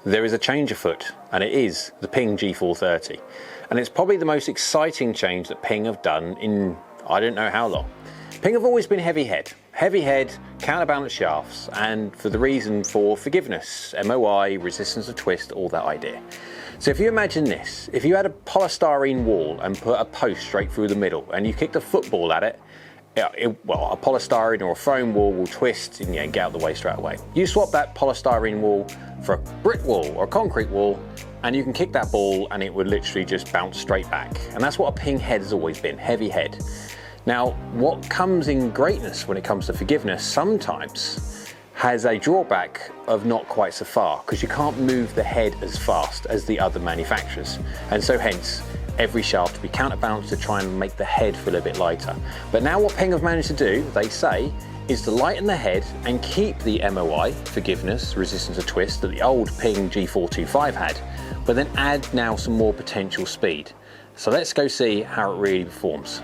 there is a change afoot, and it is the Ping G430. And it's probably the most exciting change that Ping have done in I don't know how long. Ping have always been heavy head, counterbalance shafts, and for the reason for forgiveness, MOI, resistance of twist, all that idea. So if you imagine this, if you had a polystyrene wall and put a post straight through the middle and you kicked a football at it, well, a polystyrene or a foam wall will twist and get out of the way straight away. You swap that polystyrene wall for a brick wall or a concrete wall, and you can kick that ball and it would literally just bounce straight back. And that's what a Ping head has always been, heavy head. Now, what comes in greatness when it comes to forgiveness sometimes has a drawback of not quite so far, because you can't move the head as fast as the other manufacturers. And so hence, every shaft to be counterbalanced to try and make the head feel a bit lighter. But now what Ping have managed to do, they say, is to lighten the head and keep the MOI, forgiveness, resistance of twist, that the old Ping G425 had, but then add now some more potential speed. So let's go see how it really performs.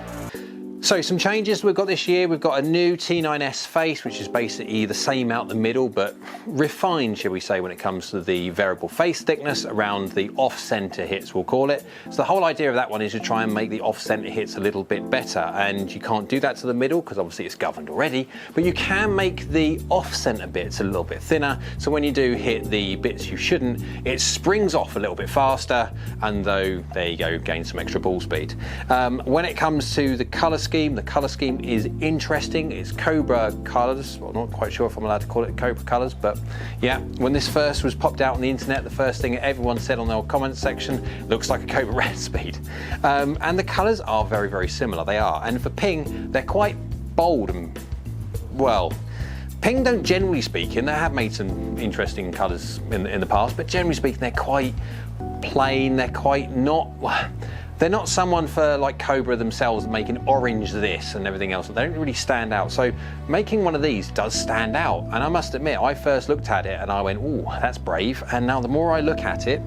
So some changes we've got this year. We've got a new T9S face, which is basically the same out the middle, but refined, shall we say, when it comes to the variable face thickness around the off-center hits, we'll call it. So the whole idea of that one is to try and make the off-center hits a little bit better, and you can't do that to the middle because obviously it's governed already, but you can make the off-center bits a little bit thinner, so when you do hit the bits you shouldn't, it springs off a little bit faster, and though, there you go, gain some extra ball speed. When it comes to the color scheme is interesting. It's Cobra colors. Well, I'm not quite sure if I'm allowed to call it Cobra colors, but yeah, when this first was popped out on the internet, the first thing everyone said on their comments section, looks like a Cobra red speed. And the colors are very, very similar. They are. And for Ping, they're quite bold and, well, Ping don't generally speaking, they have made some interesting colors in the past, but generally speaking, they're quite plain. They're quite not. They're not someone for like Cobra themselves making orange this and everything else. They don't really stand out. So making one of these does stand out. And I must admit, I first looked at it and I went, "Ooh, that's brave." And now the more I look at it,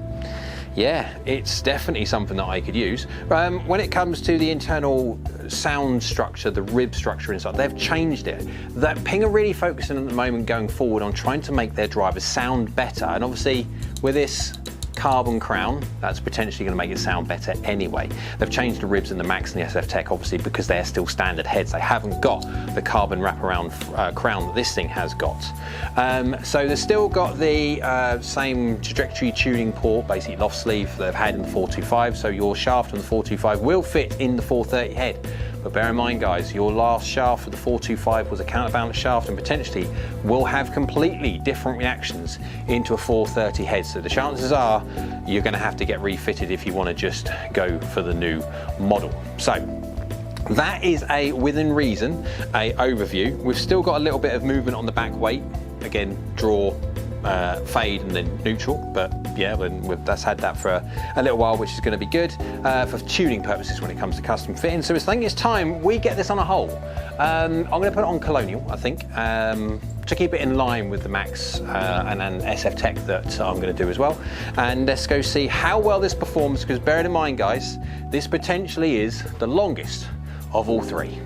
yeah, it's definitely something that I could use. When it comes to the internal sound structure, the rib structure inside, they've changed it. That Ping are really focusing at the moment going forward on trying to make their drivers sound better. And obviously with this carbon crown, that's potentially going to make it sound better anyway. They've changed the ribs in the Max and the SF Tech obviously because they're still standard heads. They haven't got the carbon wraparound crown that this thing has got. So they've still got the same trajectory tuning port, basically loft sleeve that they've had in the 425, so your shaft on the 425 will fit in the 430 head. But bear in mind guys, your last shaft for the 425 was a counterbalance shaft and potentially will have completely different reactions into a 430 head. So the chances are you're going to have to get refitted if you want to just go for the new model. So that is a within reason, a overview. We've still got a little bit of movement on the back weight. Again, draw, fade and then neutral, but yeah, that's had that for a little while, which is going to be good for tuning purposes when it comes to custom fitting. So I think it's time we get this on a hole. I'm going to put it on Colonial, I think, to keep it in line with the Max and SF Tech that I'm going to do as well. And let's go see how well this performs, because bearing in mind guys, this potentially is the longest of all three.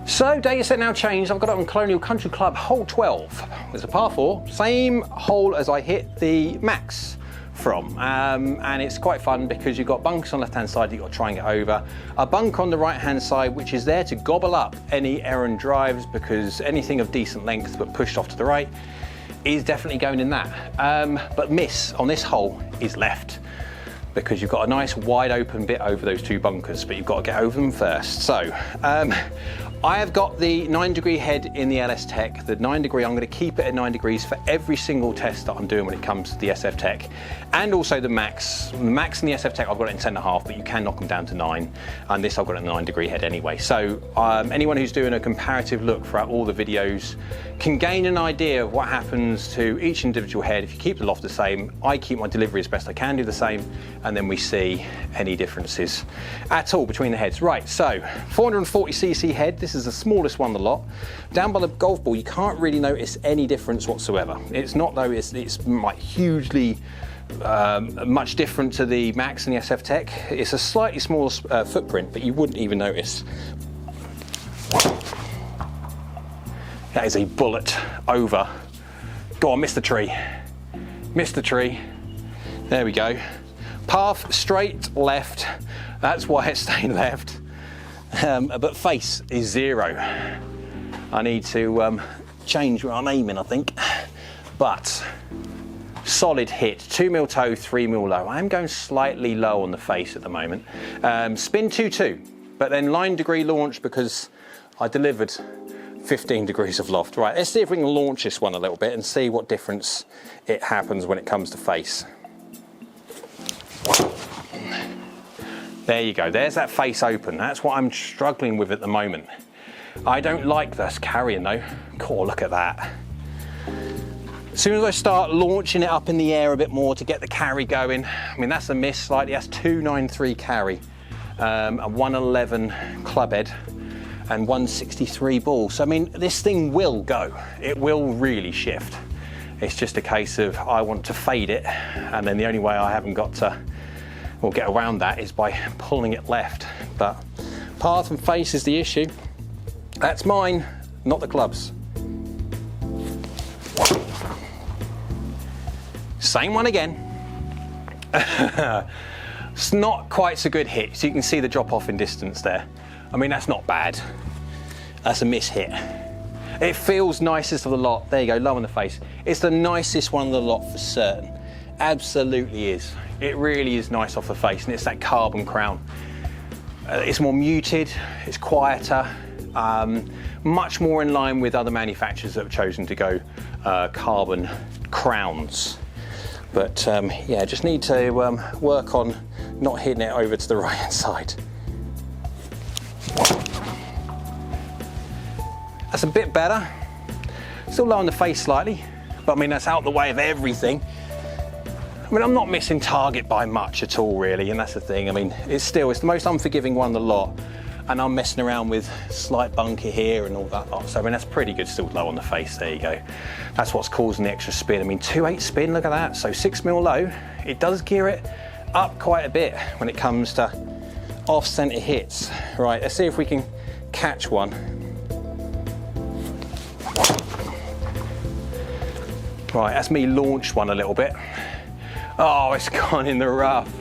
So data set now changed. I've got it on Colonial Country Club, hole 12. It's a par 4, same hole as I hit the Max from. And it's quite fun because you've got bunkers on the left hand side that you've got to try and get over. A bunk on the right hand side which is there to gobble up any errant drives, because anything of decent length but pushed off to the right is definitely going in that. But miss on this hole is left, because you've got a nice wide open bit over those two bunkers, but you've got to get over them first. So I have got the 9-degree head in the LS Tech. The 9-degree, I'm going to keep it at 9 degrees for every single test that I'm doing when it comes to the SF Tech, and also the Max. The Max and the SF Tech, I've got it in 10.5, but you can knock them down to 9, and this I've got a 9-degree head anyway. So anyone who's doing a comparative look throughout all the videos can gain an idea of what happens to each individual head if you keep the loft the same. I keep my delivery as best I can do the same, and then we see any differences at all between the heads. Right, so 440cc head. This is the smallest one of the lot. Down by the golf ball, you can't really notice any difference whatsoever. It's not though, it's like hugely much different to the Max and the SF Tech. It's a slightly smaller footprint, but you wouldn't even notice. That is a bullet over. Go on, miss the tree. Missed the tree. There we go. Path straight left. That's why it's staying left. But face is 0. I need to change where I'm aiming, I think. But solid hit, 2 mil toe, 3 mil low. I am going slightly low on the face at the moment. Spin 2-2, but then line degree launch because I delivered 15 degrees of loft. Right, let's see if we can launch this one a little bit and see what difference it happens when it comes to face. There you go, there's that face open. That's what I'm struggling with at the moment. I don't like this carrying though. Cool, look at that. As soon as I start launching it up in the air a bit more to get the carry going, I mean, that's a miss slightly, that's 293 carry, a 111 club head and 163 ball. So I mean, this thing will go, it will really shift. It's just a case of I want to fade it, and then the only way I haven't got to, or get around that, is by pulling it left. But path and face is the issue. That's mine, not the club's. Same one again. It's not quite so good hit, so you can see the drop off in distance there. I mean, that's not bad. That's a miss hit. It feels nicest of the lot. There you go, low on the face. It's the nicest one of the lot for certain. Absolutely is. It really is nice off the face, and it's that carbon crown. It's more muted, it's quieter, much more in line with other manufacturers that have chosen to go carbon crowns. But yeah, just need to work on not hitting it over to the right hand side. That's a bit better. Still low on the face slightly, but I mean, that's out the way of everything. I mean, I'm not missing target by much at all, really, and that's the thing. I mean, it's the most unforgiving one of the lot, and I'm messing around with slight bunker here and all that lot. So I mean, that's pretty good, still low on the face. There you go. That's what's causing the extra spin. I mean, 2.8 spin, look at that. So 6 mil low. It does gear it up quite a bit when it comes to off-center hits. Right, let's see if we can catch one. Right, that's me launched one a little bit. Oh, it's gone in the rough.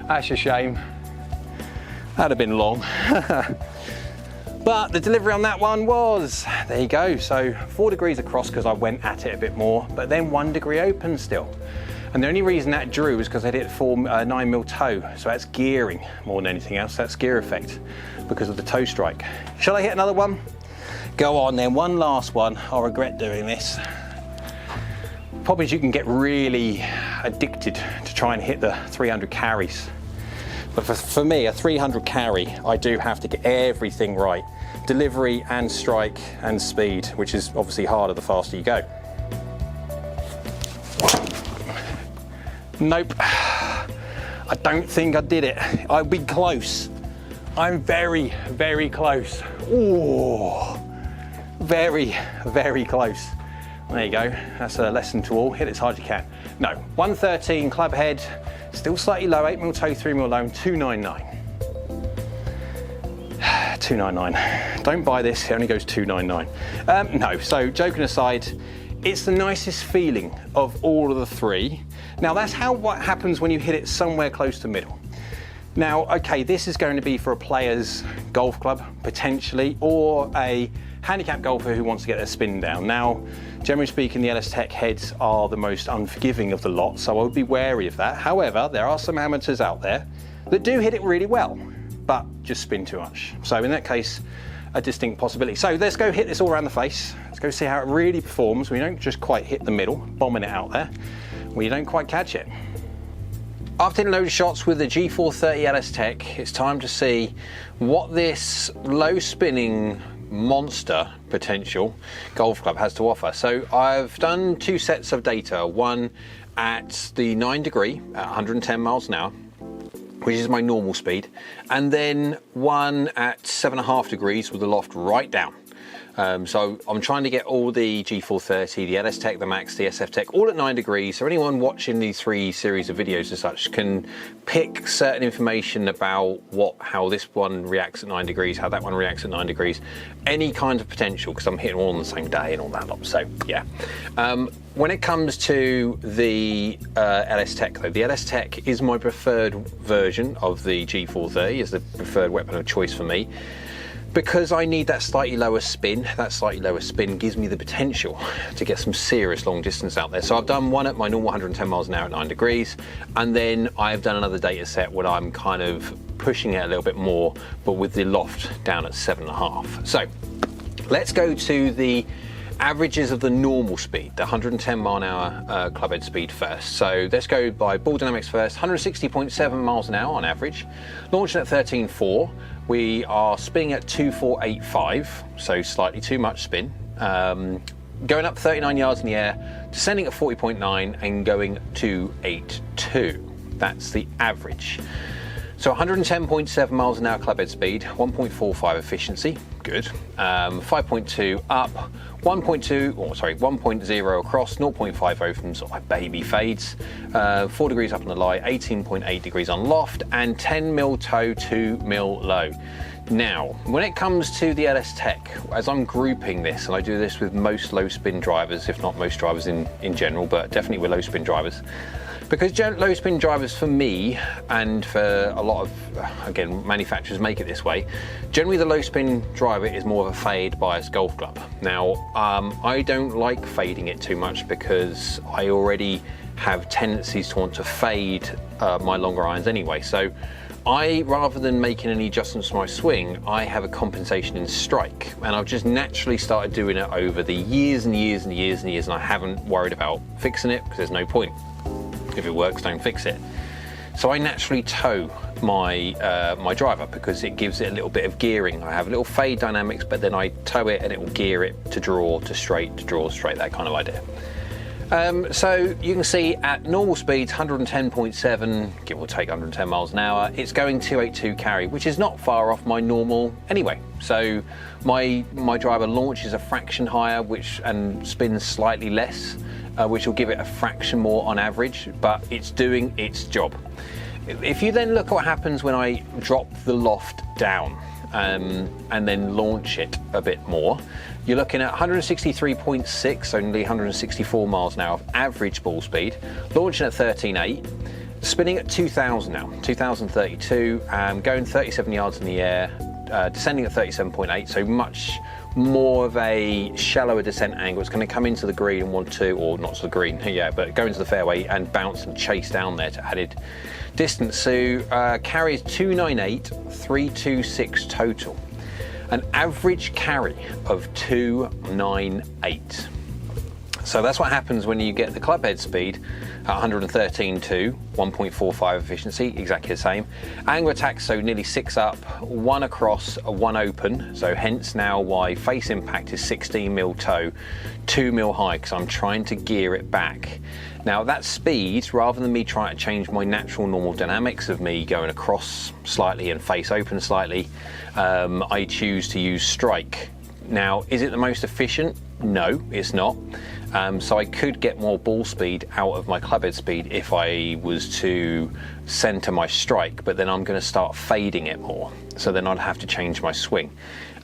That's a shame. That'd have been long. But the delivery on that one was, there you go. So 4 degrees across because I went at it a bit more, but then 1 degree open still. And the only reason that drew was because I hit 9 mil toe. So that's gearing more than anything else. That's gear effect because of the toe strike. Shall I hit another one? Go on then, one last one. I'll regret doing this. Probably you can get really addicted to try and hit the 300 carries. But for me, a 300 carry, I do have to get everything right. Delivery and strike and speed, which is obviously harder the faster you go. Nope, I don't think I did it. I'd be close. I'm very, very close. Ooh, very, very close. There you go, that's a lesson to all. Hit it as hard as you can. No, 113 club head, still slightly low, 8 mil toe, 3 mil low, and 299. 299. Don't buy this, it only goes 299. No, so joking aside, it's the nicest feeling of all of the three. Now that's what happens when you hit it somewhere close to middle. Now, okay, this is going to be for a player's golf club, potentially, or a handicap golfer who wants to get their spin down. Now, generally speaking, the LS Tech heads are the most unforgiving of the lot, so I would be wary of that. However, there are some amateurs out there that do hit it really well, but just spin too much. So in that case, a distinct possibility. So let's go hit this all around the face. Let's go see how it really performs. We don't just quite hit the middle, bombing it out there, we don't quite catch it. After hitting a load of shots with the G430 LS Tech, it's time to see what this low spinning monster potential golf club has to offer. So I've done 2 sets of data, one at the 9 degree at 110 miles an hour, which is my normal speed, and then one at 7.5 degrees with the loft right down. So I'm trying to get all the G430, the LS Tech, the Max, the SF Tech, all at 9 degrees. So anyone watching these 3 series of videos as such can pick certain information about how this one reacts at 9 degrees, how that one reacts at 9 degrees, any kind of potential, because I'm hitting all on the same day and all that lot. So yeah. When it comes to the LS Tech though, the LS Tech is my preferred version of the G430, is the preferred weapon of choice for me. Because I need that slightly lower spin. That slightly lower spin gives me the potential to get some serious long distance out there. So I've done one at my normal 110 miles an hour at 9 degrees, and then I've done another data set where I'm kind of pushing it a little bit more, but with the loft down at 7.5. So let's go to the averages of the normal speed, the 110 mile an hour club head speed first. So let's go by ball dynamics first. 160.7 miles an hour on average, launching at 13.4. We are spinning at 2.485, so slightly too much spin. Going up 39 yards in the air, descending at 40.9 and going 2.82. That's the average. So 110.7 miles an hour club head speed, 1.45 efficiency, good. 5.2 up, 1.0 across, 0.50 from sort of like baby fades, 4 degrees up on the lie, 18.8 degrees on loft, and 10 mil toe, 2 mil low. Now, when it comes to the LS Tech, as I'm grouping this, and I do this with most low spin drivers, if not most drivers in general, but definitely with low spin drivers, because low spin drivers for me, and for a lot of, again, manufacturers make it this way, generally the low spin driver is more of a fade bias golf club. Now, I don't like fading it too much because I already have tendencies to want to fade my longer irons anyway. So rather than making any adjustments to my swing, I have a compensation in strike, and I've just naturally started doing it over the years and years and years and years, and I haven't worried about fixing it because there's no point. If it works, don't fix it. So I naturally toe my my driver because it gives it a little bit of gearing. I have a little fade dynamics, but then I toe it and it will gear it to draw to straight, that kind of idea. So you can see at normal speeds, 110.7, give or take 110 miles an hour, it's going 282 carry, which is not far off my normal anyway. So my driver launches a fraction higher, and spins slightly less, which will give it a fraction more on average, but it's doing its job. If you then look at what happens when I drop the loft down and then launch it a bit more, you're looking at 163.6, only 164 miles an hour of average ball speed, launching at 13.8, spinning at 2000 now, 2032, going 37 yards in the air, descending at 37.8, so much more of a shallower descent angle. It's going to come into the green and want to, or not to the green, yeah, but go into the fairway and bounce and chase down there to added distance. So carries 298, 326 total. An average carry of 298. So that's what happens when you get the club head speed at 113.2, 1.45 efficiency, exactly the same. Angle attack, so nearly 6 up, 1 across, 1 open, so hence now why face impact is 16 mil toe, 2 mil high, because I'm trying to gear it back. Now that speed, rather than me trying to change my natural normal dynamics of me going across slightly and face open slightly, I choose to use strike. Now, is it the most efficient? No, it's not. So I could get more ball speed out of my clubhead speed if I was to center my strike, but then I'm going to start fading it more. So then I'd have to change my swing.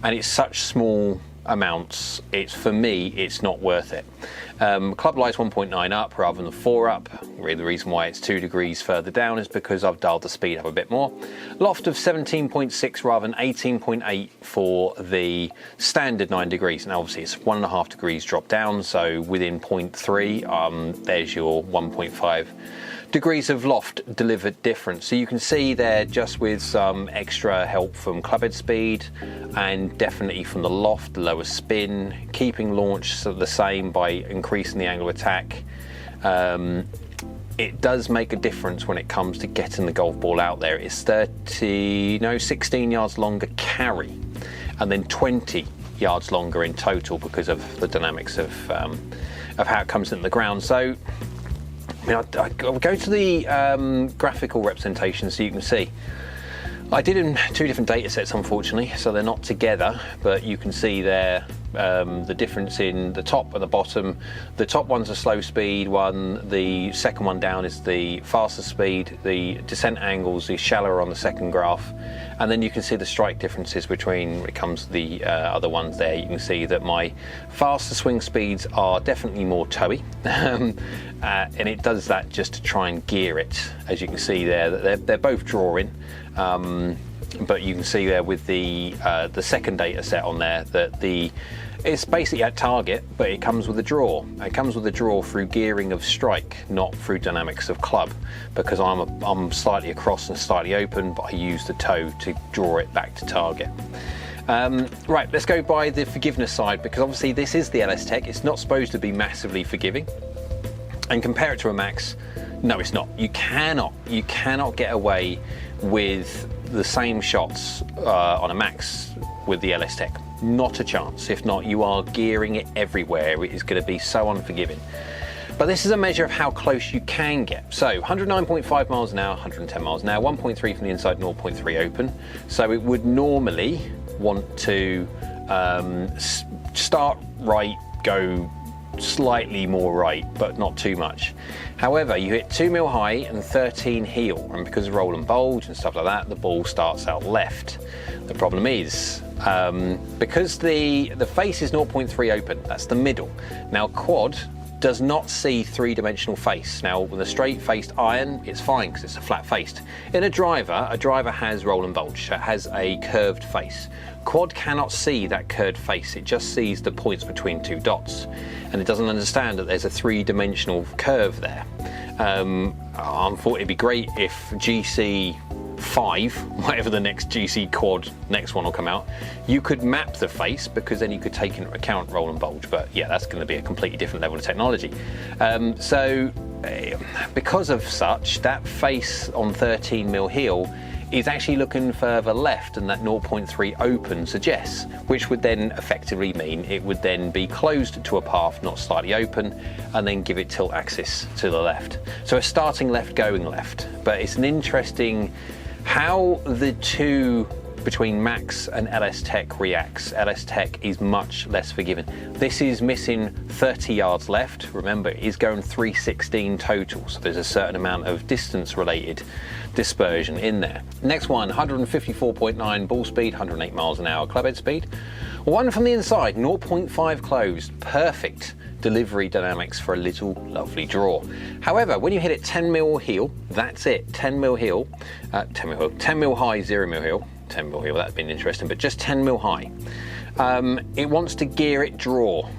And it's such small amounts, for me, it's not worth it. Club lie's 1.9 up rather than 4 up. Really the reason why it's 2 degrees further down is because I've dialed the speed up a bit more. Loft of 17.6 rather than 18.8 for the standard 9 degrees. Now obviously it's 1.5 degrees drop down, so within 0.3, there's your 1.5 degrees of loft delivered difference. So you can see there, just with some extra help from clubhead speed and definitely from the loft, the lower spin, keeping launch the same by increasing the angle of attack, it does make a difference when it comes to getting the golf ball out there. It's 16 yards longer carry, and then 20 yards longer in total because of the dynamics of how it comes into the ground. So I'll go to the graphical representation so you can see. I did in 2 different data sets, unfortunately, so they're not together, but you can see there the difference in the top and the bottom. The top one's a slow speed one, the second one down is the faster speed, the descent angles is shallower on the second graph, and then you can see the strike differences between when it comes to the other ones there. You can see that my faster swing speeds are definitely more toey, and it does that just to try and gear it. As you can see there, that they're both drawing. But you can see there with the second data set on there that it's basically at target, but it comes with a draw. It comes with a draw through gearing of strike, not through dynamics of club, because I'm slightly across and slightly open, but I use the toe to draw it back to target. Right, let's go by the forgiveness side, because obviously this is the LS Tech. It's not supposed to be massively forgiving, and compare it to a Max. No, it's not. You cannot get away with the same shots on a Max with the LS Tech. Not a chance. If not, you are gearing it everywhere. It is going to be so unforgiving. But this is a measure of how close you can get. So 109.5 miles an hour, 110 miles an hour, 1.3 from the inside, 0.3 open. So it would normally want to start right, go slightly more right, but not too much. However, you hit 2 mil high and 13 heel, and because of roll and bulge and stuff like that, the ball starts out left. The problem is, because the face is 0.3 open, that's the middle. Now quad does not see three-dimensional face. Now with a straight-faced iron, it's fine because it's a flat-faced. In a driver has roll and bulge, so it has a curved face. Quad cannot see that curved face, it just sees the points between two dots, and it doesn't understand that there's a three-dimensional curve there. I thought it'd be great if GC5, whatever the next GC quad next one will come out, you could map the face, because then you could take into account roll and bulge, but yeah, that's going to be a completely different level of technology. Because of such, that face on 13 mil heel is actually looking further left than that 0.3 open suggests, which would then effectively mean it would then be closed to a path, not slightly open, and then give it tilt axis to the left. So a starting left, going left. But it's an interesting how the two between Max and LS Tech reacts. LS Tech is much less forgiving. This is missing 30 yards left. Remember, it is going 316 total, so there's a certain amount of distance related dispersion in there. Next one, 154.9 ball speed, 108 miles an hour club head speed. One from the inside, 0.5 closed, perfect delivery dynamics for a little lovely draw. However, when you hit it 10 mil heel, that's it, 10 mil heel, 10 mil high, 0 mil heel, 10 mil heel, that'd been interesting, but just 10 mil high. It wants to gear it draw.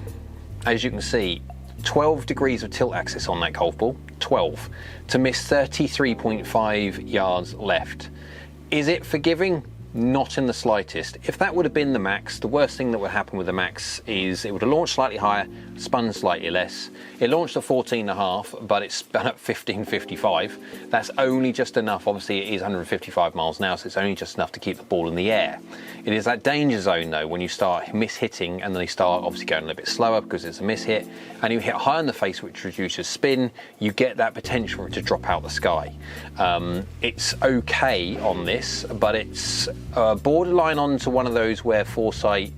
As you can see, 12 degrees of tilt axis on that golf ball, 12, to miss 33.5 yards left. Is it forgiving? Not in the slightest. If that would have been the Max, the worst thing that would happen with the Max is it would have launched slightly higher, spun slightly less. It launched at 14.5, but it spun at 15.55. That's only just enough. Obviously, it is 155 miles an hour, so it's only just enough to keep the ball in the air. It is that danger zone, though, when you start mis-hitting and then you start obviously going a little bit slower because it's a mis-hit, and you hit high on the face, which reduces spin, you get that potential for it to drop out the sky. It's okay on this, but it's borderline onto one of those where Foresight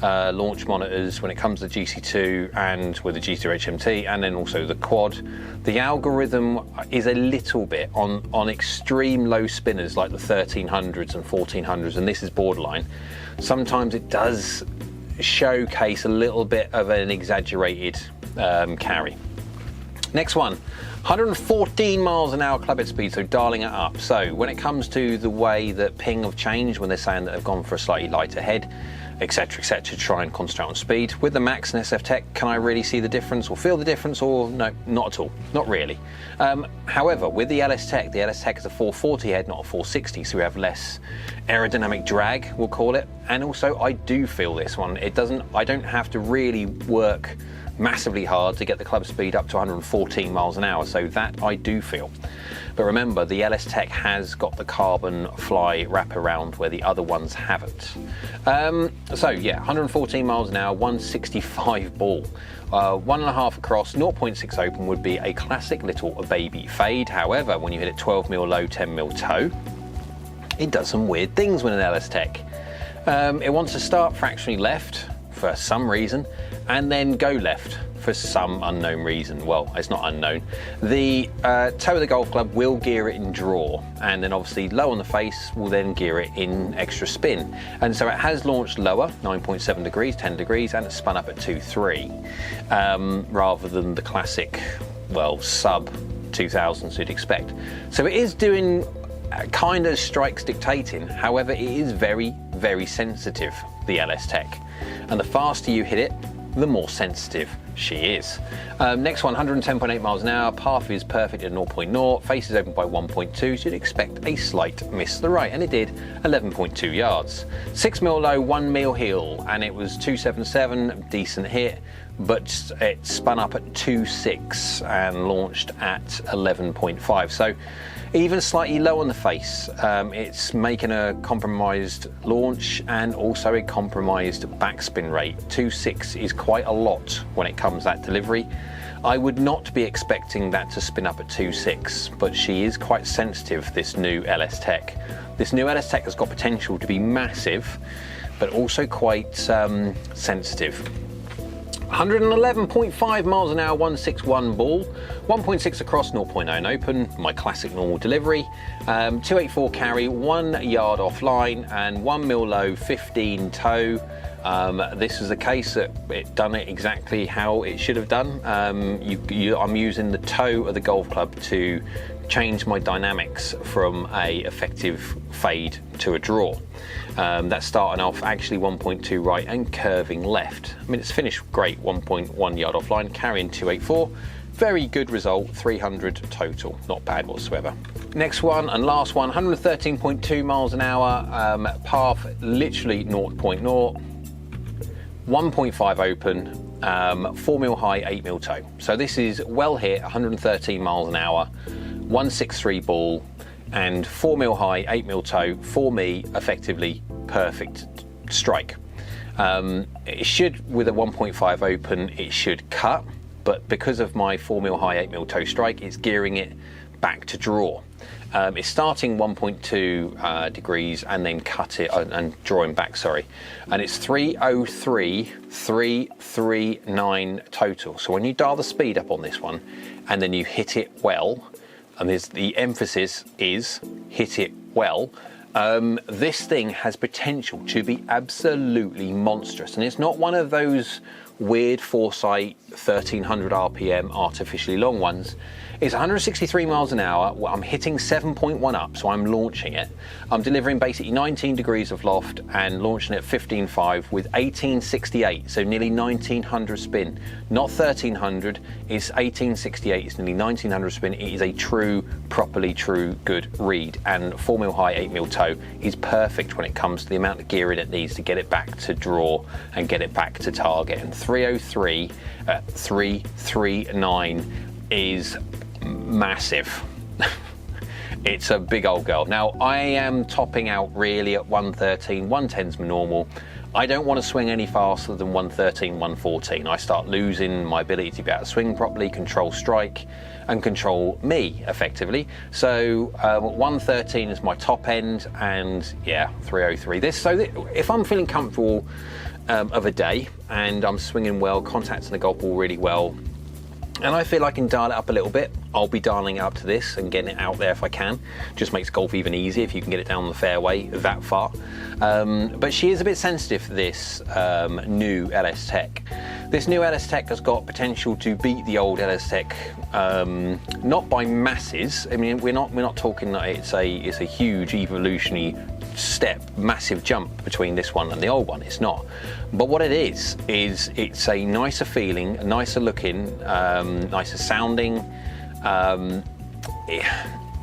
launch monitors, when it comes to GC2 and with the G430 LST, and then also the quad, the algorithm is a little bit on extreme low spinners like the 1300s and 1400s, and this is borderline. Sometimes it does showcase a little bit of an exaggerated carry. Next one, 114 miles an hour club head speed, so dialing it up. So when it comes to the way that Ping have changed, when they're saying that they've gone for a slightly lighter head, etc, to try and concentrate on speed, with the Max and SF Tech, can I really see the difference or feel the difference? Or no, not at all, not really. However, with the LS Tech is a 440 head, not a 460, so we have less aerodynamic drag, we'll call it. And also, I do feel this one. I don't have to really work massively hard to get the club speed up to 114 miles an hour, so that I do feel. But remember, the LS Tech has got the carbon fly wraparound where the other ones haven't. So yeah, 114 miles an hour, 165 ball. 1.5 across, 0.6 open would be a classic little baby fade. However, when you hit it 12 mil low, 10 mil toe, it does some weird things with an LS Tech. It wants to start fractionally left for some reason, and then go left for some unknown reason. Well, it's not unknown. The toe of the golf club will gear it in draw, and then obviously low on the face will then gear it in extra spin. And so it has launched lower, 9.7 degrees, 10 degrees, and it's spun up at 2.3, rather than the classic, well, sub 2000s you'd expect. So it is doing kind of strikes dictating. However, it is very, very sensitive, the LS Tech. And the faster you hit it, the more sensitive she is. Next one, 110.8 miles an hour, path is perfect at 0.0, face is open by 1.2, so you'd expect a slight miss to the right, and it did, 11.2 yards. 6 mil low, 1 mil heel, and it was 277, decent hit, but it spun up at 2.6 and launched at 11.5. So even slightly low on the face. It's making a compromised launch and also a compromised backspin rate. 2.6 is quite a lot when it comes to that delivery. I would not be expecting that to spin up at 2.6, but she is quite sensitive, this new LS Tech. This new LS Tech has got potential to be massive, but also quite sensitive. 111.5 miles an hour, 161 ball, 1.6 across, 0.9 open, my classic normal delivery, 284 carry, 1 yard offline, and 1 mil low, 15 toe. This is a case that it done it exactly how it should have done. I'm using the toe of the golf club to change my dynamics from a effective fade to a draw. That's starting off actually 1.2 right and curving left. I mean, it's finished great, 1.1 yard offline, carrying 284. Very good result, 300 total, not bad whatsoever. Next one and last one, 113.2 miles an hour, path literally 0.0, 1.5 open, 4 mil high, 8 mil toe. So this is well hit, 113 miles an hour, 163 ball, and 4 mil high, 8 mil toe. For me, effectively perfect strike. It should, with a 1.5 open, it should cut, but because of my 4 mil high, 8 mil toe strike, it's gearing it back to draw. It's starting 1.2 degrees and then cut it and drawing back, sorry. And it's 303, 339 total. So when you dial the speed up on this one and then you hit it well, and the emphasis is hit it well, this thing has potential to be absolutely monstrous. And it's not one of those weird Foresight 1300 RPM artificially long ones. It's 163 miles an hour. I'm hitting 7.1 up, so I'm launching it. I'm delivering basically 19 degrees of loft and launching it at 15.5 with 1868, so nearly 1900 spin. Not 1300, it's 1868, it's nearly 1900 spin. It is a true, properly true good read, and 4 mil high, 8 mil toe is perfect when it comes to the amount of gearing it needs to get it back to draw and get it back to target. And 303 at 339 is massive. It's a big old girl. Now I am topping out really at 113, 110's my normal. I don't want to swing any faster than 113, 114. I start losing my ability to be able to swing properly, control strike, and control me effectively. So 113 is my top end, and yeah, 303. If I'm feeling comfortable of a day and I'm swinging well, contacting the golf ball really well, and I feel I can dial it up a little bit, I'll be dialing it up to this and getting it out there if I can. Just makes golf even easier if you can get it down the fairway that far. But she is a bit sensitive, this new LS Tech. This new LS Tech has got potential to beat the old LS Tech, not by masses. I mean, we're not talking that it's a huge evolutionary step, massive jump between this one and the old one. It's not. But what it is it's a nicer feeling, a nicer looking, nicer sounding,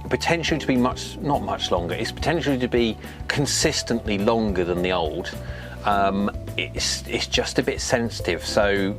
potentially to be not much longer. It's potentially to be consistently longer than the old. It's just a bit sensitive. So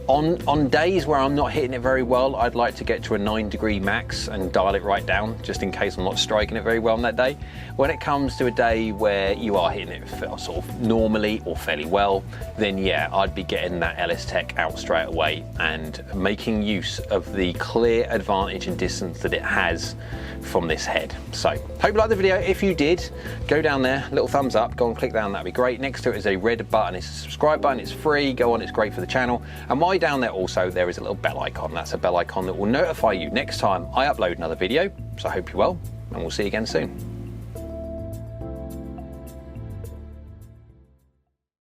On days where I'm not hitting it very well, I'd like to get to a 9-degree max and dial it right down, just in case I'm not striking it very well on that day. When it comes to a day where you are hitting it sort of normally or fairly well, then yeah, I'd be getting that LS Tech out straight away and making use of the clear advantage in distance that it has from this head. So, hope you liked the video. If you did, go down there, little thumbs up, go and click down, that'd be great. Next to it is a red button, it's a subscribe button, it's free, go on, it's great for the channel. And while you're down there also, there is a little bell icon. That's a bell icon that will notify you next time I upload another video. So I hope you're well, and we'll see you again soon.